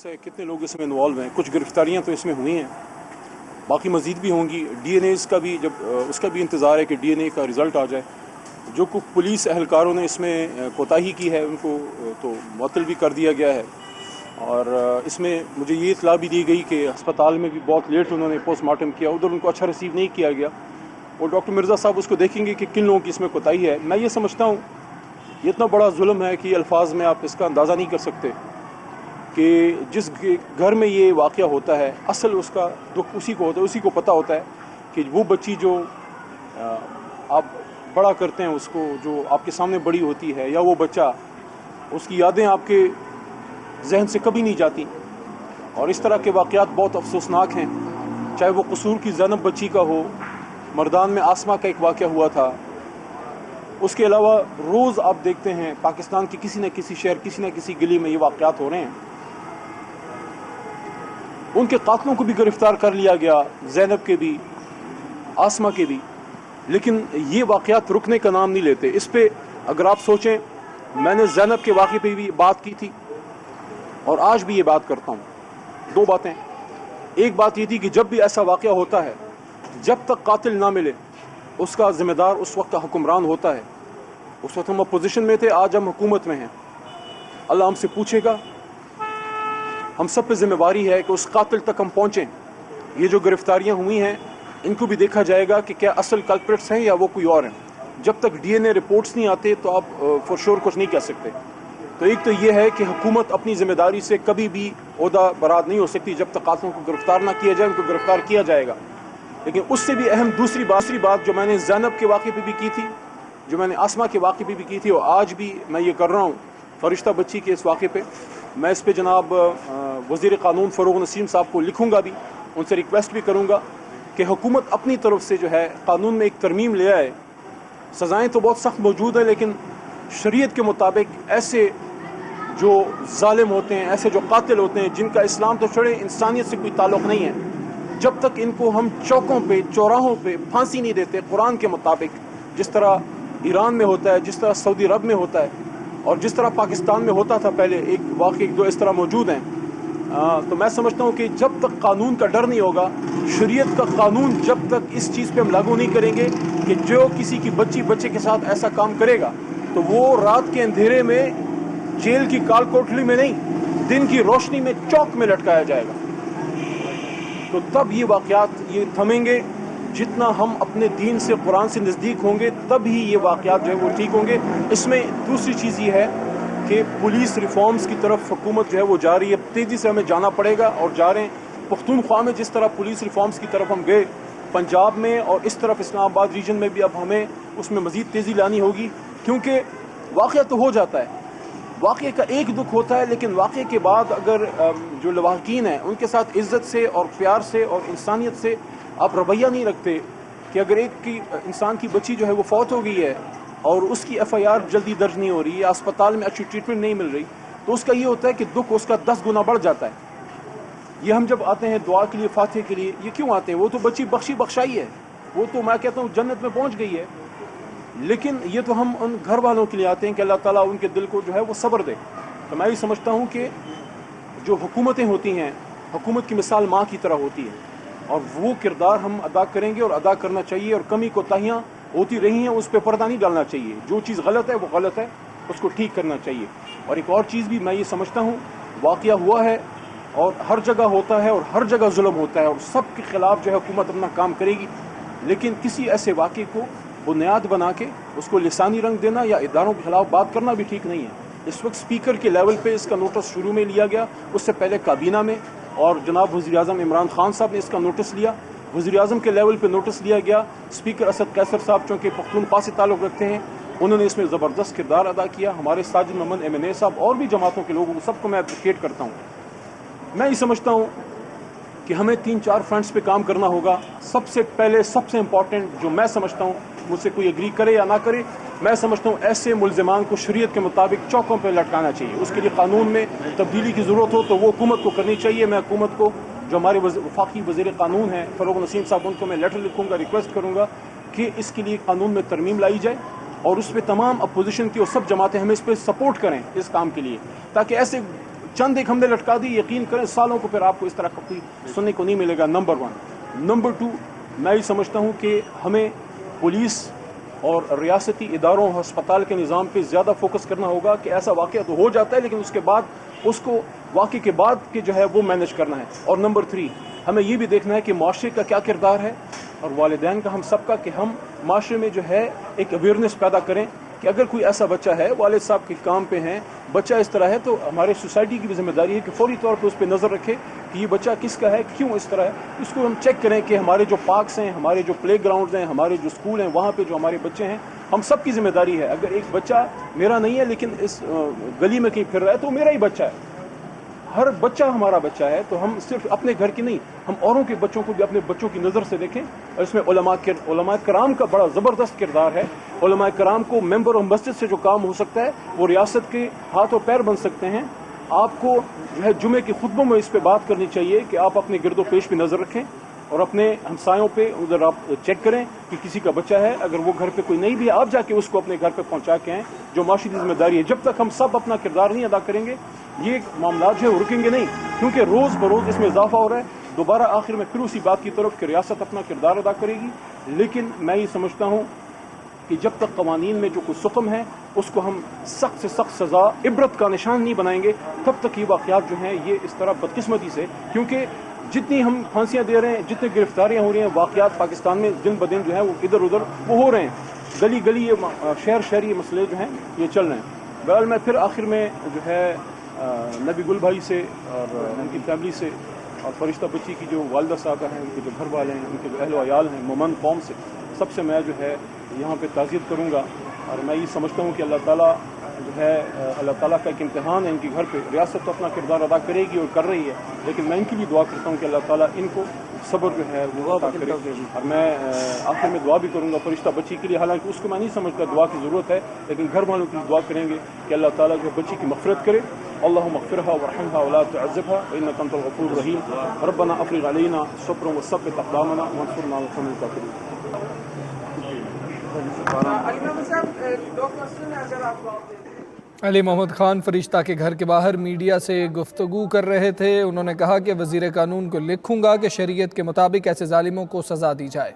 है कितने लोग इसमें इन्वॉल्व हैं। कुछ गिरफ्तारियां तो इसमें हुई हैं, बाकी मज़ीद भी होंगी। डीएनएज़ का भी जब उसका भी इंतज़ार है कि डीएनए का रिज़ल्ट आ जाए। जो कुछ पुलिस एहलकारों ने इसमें कोताही की है उनको तो मुअत्तल भी कर दिया गया है। और इसमें मुझे ये इत्तला भी दी गई कि अस्पताल में भी बहुत लेट उन्होंने पोस्टमार्टम किया, उधर उनको अच्छा रिसीव नहीं किया गया। और डॉक्टर मिर्ज़ा साहब उसको देखेंगे कि किन लोगों की इसमें कोताही है। मैं ये समझता हूँ ये इतना बड़ा जुल्म है कि अल्फाज में आप इसका अंदाज़ा नहीं कर सकते कि जिस घर में ये वाक़या होता है असल उसका दुख उसी को होता है, उसी को पता होता है कि वो बच्ची जो आप बड़ा करते हैं उसको, जो आपके सामने बड़ी होती है, या वो बच्चा, उसकी यादें आपके जहन से कभी नहीं जाती। और इस तरह के वाक़यात बहुत अफसोसनाक हैं, चाहे वो कसूर की ज़ैनब बच्ची का हो, मर्दान में आसमा का एक वाक़या हुआ था। उसके अलावा रोज़ आप देखते हैं पाकिस्तान के किसी न किसी शहर, किसी न किसी गली में ये वाक़यात हो रहे हैं। उनके कातलों को भी गिरफ्तार कर लिया गया, ज़ैनब के भी, आसमा के भी, लेकिन ये वाक़यात रुकने का नाम नहीं लेते। इस पे अगर आप सोचें, मैंने ज़ैनब के वाक़े पे भी बात की थी और आज भी ये बात करता हूँ। दो बातें, एक बात ये थी कि जब भी ऐसा वाक़या होता है, जब तक कातिल ना मिले उसका ज़िम्मेदार उस वक्त का हुक्मरान होता है। उस वक्त हम अपोजिशन में थे, आज हम हुकूमत में हैं। अल्लाह हमसे पूछेगा, हम सब पे ज़िम्मेवारी है कि उस कातिल तक हम पहुँचें। ये जो गिरफ्तारियाँ हुई हैं इनको भी देखा जाएगा कि क्या असल कल्प्रिट्स हैं या वो कोई और हैं। जब तक डीएनए रिपोर्ट्स नहीं आते तो आप फॉर श्योर कुछ नहीं कह सकते। तो एक तो ये है कि हुकूमत अपनी ज़िम्मेदारी से कभी भी ओहदा बराद नहीं हो सकती। जब तक कातिलों को गिरफ्तार ना किया जाए, उनको गिरफ्तार किया जाएगा। लेकिन उससे भी अहम दूसरी बात जो मैंने ज़ैनब के वाक़े पे भी की थी, जो मैंने आसमा के वाक़े पे भी की थी, और आज भी मैं ये कर रहा हूँ फरिश्ता बच्ची के इस वाक़े पे, मैं इस पे जनाब वज़ीर क़ानून फ़रूग़ नसीम साहब को लिखूँगा भी, उनसे रिक्वेस्ट भी करूँगा कि हुकूमत अपनी तरफ से जो है कानून में एक तरमीम ले आए। सज़ाएँ तो बहुत सख्त मौजूद हैं, लेकिन शरीयत के मुताबिक ऐसे जो जालिम होते हैं, ऐसे जो कातिल होते हैं, जिनका इस्लाम तो छोड़े इंसानियत से कोई ताल्लुक़ नहीं है, जब तक इनको हम चौकों पे, चौराहों पे फांसी नहीं देते कुरान के मुताबिक, जिस तरह ईरान में होता है, जिस तरह सऊदी अरब में होता है, और जिस तरह पाकिस्तान में होता था पहले, एक वाक़ई दो इस तरह मौजूद हैं। तो मैं समझता हूँ कि जब तक कानून का डर नहीं होगा, शरीयत का कानून जब तक इस चीज़ पे हम लागू नहीं करेंगे कि जो किसी की बच्चे के साथ ऐसा काम करेगा तो वो रात के अंधेरे में जेल की काल कोठरी में नहीं, दिन की रोशनी में चौक में लटकाया जाएगा। तो तब ये वाक़यात ये थमेंगे। जितना हम अपने दीन से, कुरान से नज़दीक होंगे, तब ही ये वाक़यात जो है वो ठीक होंगे। इसमें दूसरी चीज़ ये है कि पुलिस रिफॉर्म्स की तरफ हुकूमत जो है वो जा रही है। तेज़ी से हमें जाना पड़ेगा और जा रहे हैं। पख्तूनख्वा में जिस तरह पुलिस रिफॉर्म्स की तरफ हम गए, पंजाब में और इस तरफ इस्लामाबाद रीजन में भी अब हमें उसमें मज़ीद तेज़ी लानी होगी, क्योंकि वाक़या तो हो जाता है, वाक़े का एक दुख होता है, लेकिन वाक़े के बाद अगर जो लवाहकीन हैं उनके साथ इज़्ज़त से और प्यार से और इंसानियत से आप रवैया नहीं रखते कि अगर एक की इंसान की बच्ची जो है वो फौत हो गई है और उसकी एफआईआर जल्दी दर्ज नहीं हो रही है, अस्पताल में अच्छी ट्रीटमेंट नहीं मिल रही, तो उसका ये होता है कि दुख उसका 10 गुना बढ़ जाता है। ये हम जब आते हैं दुआ के लिए, फातिह के लिए, ये क्यों आते हैं? वो तो बच्ची बख्शाई है, वो तो मैं कहता हूँ जन्नत में पहुँच गई है। लेकिन ये तो हम उन घर वालों के लिए आते हैं कि अल्लाह ताला उनके दिल को जो है वो सब्र दे। तो मैं ये समझता हूँ कि जो हुकूमतें होती हैं, हुकूमत की मिसाल माँ की तरह होती है, और वो किरदार हम अदा करेंगे और अदा करना चाहिए। और कमी कोताहियाँ होती रही हैं, उस पर पर्दा नहीं डालना चाहिए। जो चीज़ गलत है वो गलत है, उसको ठीक करना चाहिए। और एक और चीज़ भी मैं ये समझता हूँ, वाक़या हुआ है और हर जगह होता है और हर जगह जुल्म होता है, और सब के ख़िलाफ़ जो है हुकूमत अपना काम करेगी। लेकिन किसी ऐसे वाक़े को बुनियाद बना के उसको लिसानी रंग देना या इदारों के खिलाफ बात करना भी ठीक नहीं है। इस वक्त स्पीकर के लेवल पे इसका नोटिस शुरू में लिया गया, उससे पहले काबीना में, और जनाब वज़ीर आज़म इमरान खान साहब ने इसका नोटिस लिया। वज़ीर आज़म के लेवल पे नोटिस लिया गया। स्पीकर असद कैसर साहब चूँकि पख्तूनख्वा से ताल्लुक़ रखते हैं, उन्होंने इसमें ज़बरदस्त किरदार अदा किया। हमारे साजिद मोहम्मद MNA साहब और भी जमातों के लोगों को सबको मैं अप्रिशिएट करता हूँ। मैं ये समझता हूँ कि हमें 3-4 फ्रंट्स पे काम करना होगा। सबसे पहले, सबसे इम्पॉर्टेंट जो मैं समझता हूँ, मुझसे कोई एग्री करे या ना करे, मैं समझता हूँ ऐसे मुल्ज़िमान को शरीयत के मुताबिक चौकों पर लटकाना चाहिए। उसके लिए कानून में तब्दीली की ज़रूरत हो तो वो हुकूमत को करनी चाहिए। मैं हुकूमत को, जो हमारे वफाकी वज़ीर क़ानून हैं फ़रूग़ नसीम साहब, उनको मैं लेटर लिखूँगा, रिक्वेस्ट करूँगा कि इसके लिए कानून में तरमीम लाई जाए, और उस पर तमाम अपोजिशन की और सब जमातें हमें इस पर सपोर्ट करें इस काम के लिए, ताकि ऐसे चंद एक हमने लटका दी, यकीन करें सालों को फिर आपको इस तरह का कोई सुनने को नहीं मिलेगा। नंबर 1। नंबर 2, मैं ये समझता हूँ कि हमें पुलिस और रियासती इदारों और हस्पताल के निज़ाम पे ज़्यादा फोकस करना होगा कि ऐसा वाक़या तो हो जाता है लेकिन उसके बाद उसको वाक़े के बाद के जो है वो मैनेज करना है। और नंबर 3, हमें ये भी देखना है कि माशरे का क्या किरदार है और वालिदैन का हम सबका, कि हम माशरे में जो है एक अवेयरनेस पैदा करें कि अगर कोई ऐसा बच्चा है, वालिद साहब के काम पे हैं, बच्चा इस तरह है, तो हमारे सोसाइटी की भी जिम्मेदारी है कि फौरी तौर पे उस पर नज़र रखे कि ये बच्चा किसका है, क्यों इस तरह है। इसको हम चेक करें कि हमारे जो पार्क्स हैं, हमारे जो प्ले ग्राउंड्स हैं, हमारे जो स्कूल हैं, वहाँ पे जो हमारे बच्चे हैं, हम सब की जिम्मेदारी है। अगर एक बच्चा मेरा नहीं है लेकिन इस गली में कहीं फिर रहा है तो मेरा ही बच्चा है, हर बच्चा हमारा बच्चा है। तो हम सिर्फ अपने घर की नहीं, हम औरों के बच्चों को भी अपने बच्चों की नज़र से देखें। और इसमें उलमा कराम का बड़ा ज़बरदस्त किरदार है। उलमा कराम को मेंबर ऑफ मस्जिद से जो काम हो सकता है वो रियासत के हाथ और पैर बन सकते हैं। आपको जो है जुमे के खुतबों में इस पर बात करनी चाहिए कि आप अपने गिरदो पेश पे नज़र रखें और अपने हमसायों पे उधर आप चेक करें कि किसी का बच्चा है, अगर वो घर पे कोई नहीं भी है आप जाके उसको अपने घर पे पहुंचा के आएँ, जो माशी जिम्मेदारी है। जब तक हम सब अपना किरदार नहीं अदा करेंगे ये मामला जो है वो रुकेंगे नहीं, क्योंकि रोज़ बरोज़ इसमें इजाफा हो रहा है। दोबारा आखिर में फिर उसी बात की तरफ कि रियासत अपना किरदार अदा करेगी। लेकिन मैं ये समझता हूँ कि जब तक कवानीन में जो कुछ सुकम है उसको हम सख्त से सख्त सज़ा इबरत का निशान नहीं बनाएंगे, तब तक ये वाक़यात जो हैं ये इस तरह बदकिस्मती से, क्योंकि जितनी हम फांसियाँ दे रहे हैं, जितनी गिरफ्तारियाँ हो रही हैं, वाक़यात पाकिस्तान में दिन ब दिन जो है वो इधर उधर वो हो रहे हैं, गली गली ये शहर शहर ये मसले जो हैं ये चल रहे हैं। बहरहाल मैं फिर आखिर में जो है नबी गुल भाई से और उनकी फैमिली से और फरिश्ता बच्ची की जो वालदा साहबा हैं, उनके जो घर वाले हैं, उनके जो अहल वयाल हैं, मोमन कौम से सबसे मैं जो है यहाँ पे ताज़ियत करूँगा। और मैं ये समझता हूँ कि अल्लाह ताला जो है अल्लाह ताला का एक इम्तिहान है इनके घर पे। रियासत तो अपना किरदार अदा करेगी और कर रही है, लेकिन मैं इनकी भी दुआ करता हूँ कि अल्लाह ताला इनको सब्र जो है वो अता करे। और मैं आखिर में दुआ भी करूँगा फरिश्ता बच्ची के लिए, हालांकि उसको मैं नहीं समझता दुआ की ज़रूरत है, लेकिन घर वालों की दुआ करेंगे कि अल्लाह ताला जो बच्ची की मग़फ़िरत करे। अल्लाहुम्मा अग़फ़िरहा वरहमहा वला तुअज़्ज़िबहा इन्नका अंतल गफ़ूरुर रहीम। रब्बना अफ़रिग़ अलैना सब्रन वसब्बित अक़दामना वंसुरना अलल क़ौमिल काफ़िरीन। अली मोहम्मद खान फरिश्ता के घर के बाहर मीडिया से गुफ्तगू कर रहे थे। उन्होंने कहा कि वज़ीर कानून को लिखूंगा कि शरीयत के मुताबिक ऐसे ज़ालिमों को सज़ा दी जाए।